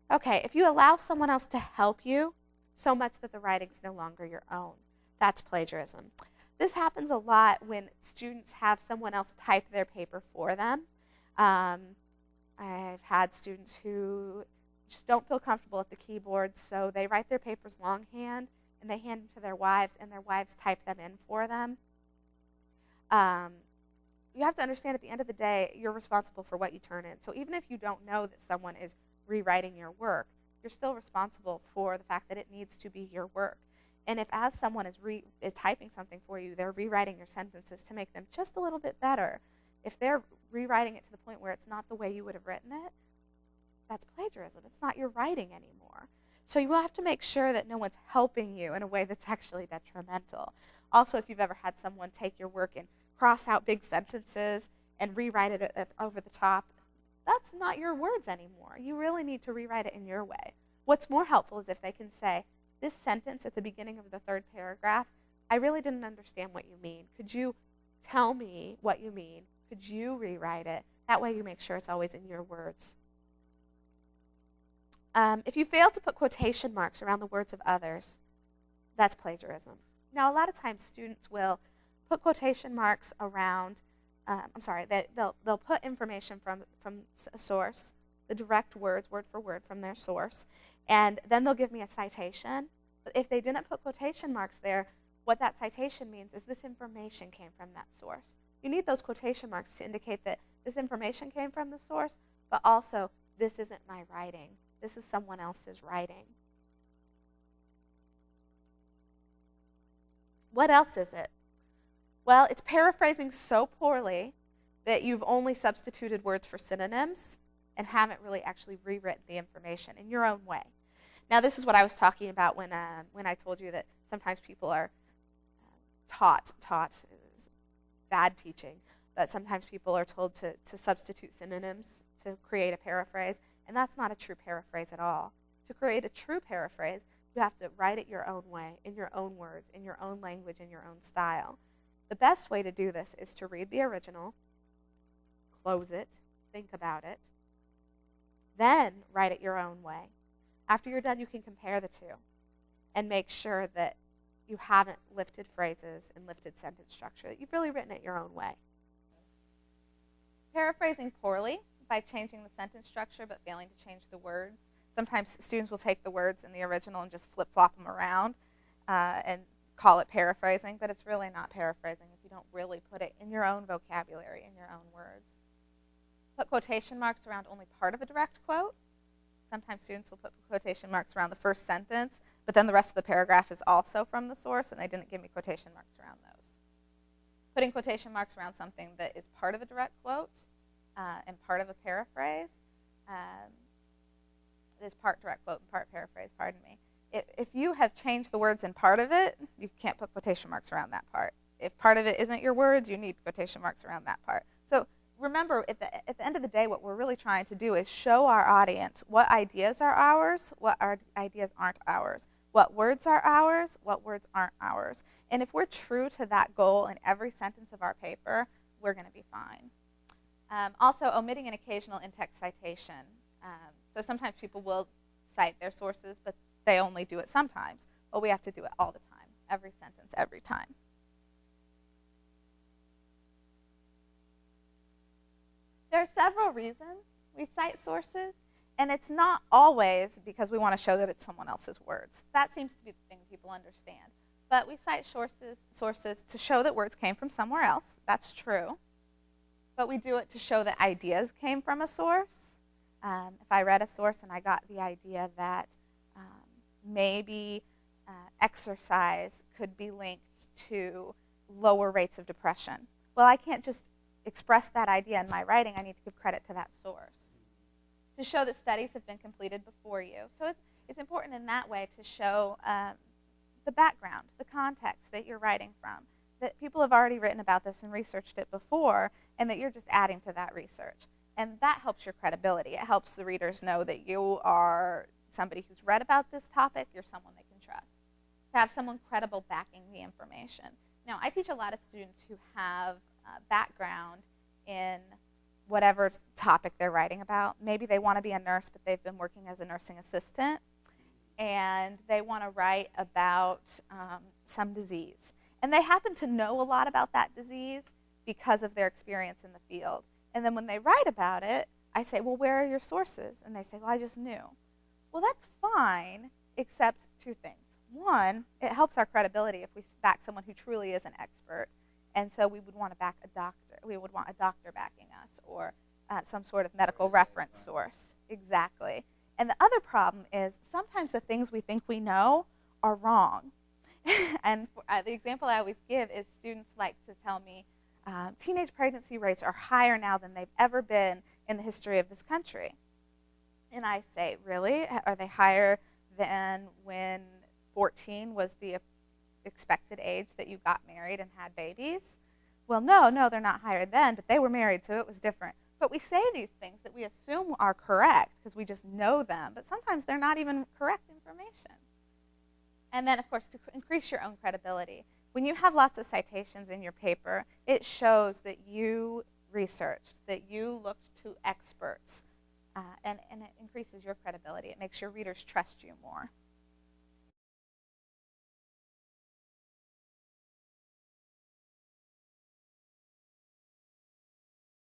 Okay, if you allow someone else to help you so much that the writing's no longer your own, that's plagiarism. This happens a lot when students have someone else type their paper for them. I've had students who just don't feel comfortable at the keyboard, so they write their papers longhand and they hand them to their wives, and their wives type them in for them. You have to understand at the end of the day, you're responsible for what you turn in. So even if you don't know that someone is rewriting your work, you're still responsible for the fact that it needs to be your work. And if as someone is typing something for you, they're rewriting your sentences to make them just a little bit better, if they're rewriting it to the point where it's not the way you would have written it, that's plagiarism. It's not your writing anymore. So you will have to make sure that no one's helping you in a way that's actually detrimental. Also, if you've ever had someone take your work and cross out big sentences and rewrite it over the top, that's not your words anymore. You really need to rewrite it in your way. What's more helpful is if they can say, this sentence at the beginning of the third paragraph, I really didn't understand what you mean. Could you tell me what you mean? Could you rewrite it? That way you make sure it's always in your words. If you fail to put quotation marks around the words of others, that's plagiarism. Now, a lot of times students will put quotation marks around, they'll put information from a source, the direct words, word for word from their source, and then they'll give me a citation. But if they didn't put quotation marks there, what that citation means is this information came from that source. You need those quotation marks to indicate that this information came from the source, but also this isn't my writing. This is someone else's writing. What else is it? Well, it's paraphrasing so poorly that you've only substituted words for synonyms and haven't really actually rewritten the information in your own way. Now, this is what I was talking about when I told you that sometimes people are taught is bad teaching, that sometimes people are told to substitute synonyms to create a paraphrase, and that's not a true paraphrase at all. To create a true paraphrase, you have to write it your own way, in your own words, in your own language, in your own style. The best way to do this is to read the original, close it, think about it, then write it your own way. After you're done, you can compare the two and make sure that you haven't lifted phrases and lifted sentence structure, that you've really written it your own way. Paraphrasing poorly by changing the sentence structure but failing to change the words. Sometimes students will take the words in the original and just flip-flop them around and call it paraphrasing, but it's really not paraphrasing if you don't really put it in your own vocabulary, in your own words. Put quotation marks around only part of a direct quote. Sometimes students will put quotation marks around the first sentence, but then the rest of the paragraph is also from the source, and they didn't give me quotation marks around those. Putting quotation marks around something that is part of a direct quote and part of a paraphrase, it is part direct quote and part paraphrase, pardon me. If you have changed the words in part of it, you can't put quotation marks around that part. If part of it isn't your words, you need quotation marks around that part. So remember, at the end of the day, what we're really trying to do is show our audience what ideas are ours, what ideas aren't ours, what words are ours, what words aren't ours. And if we're true to that goal in every sentence of our paper, we're going to be fine. Also, omitting an occasional in-text citation. So sometimes people will cite their sources, but they only do it sometimes. But we have to do it all the time, every sentence, every time. There are several reasons we cite sources, and it's not always because we want to show that it's someone else's words. That seems to be the thing people understand. But we cite sources to show that words came from somewhere else. That's true. But we do it to show that ideas came from a source. If I read a source and I got the idea that maybe exercise could be linked to lower rates of depression. Well, I can't just express that idea in my writing. I need to give credit to that source to show that studies have been completed before you. So it's important in that way to show the background, the context that you're writing from, that people have already written about this and researched it before, and that you're just adding to that research. And that helps your credibility. It helps the readers know that you are somebody who's read about this topic, you're someone they can trust. To have someone credible backing the information. Now, I teach a lot of students who have background in whatever topic they're writing about. Maybe they want to be a nurse, but they've been working as a nursing assistant, and they want to write about some disease. And they happen to know a lot about that disease because of their experience in the field. And then when they write about it, I say, well, where are your sources? And they say, well, I just knew. Well, that's fine, except two things. One, it helps our credibility if we back someone who truly is an expert. And so we would want to back a doctor. We would want a doctor backing us, or some sort of medical reference source. Exactly. And the other problem is sometimes the things we think we know are wrong. And the example I always give is students like to tell me teenage pregnancy rates are higher now than they've ever been in the history of this country. And I say, really? Are they higher than when 14 was the expected age that you got married and had babies? Well, no, they're not higher then, but they were married, so it was different. But we say these things that we assume are correct because we just know them, but sometimes they're not even correct information. And then, of course, to increase your own credibility, when you have lots of citations in your paper, it shows that you researched, that you looked to experts, and it increases your credibility. It makes your readers trust you more.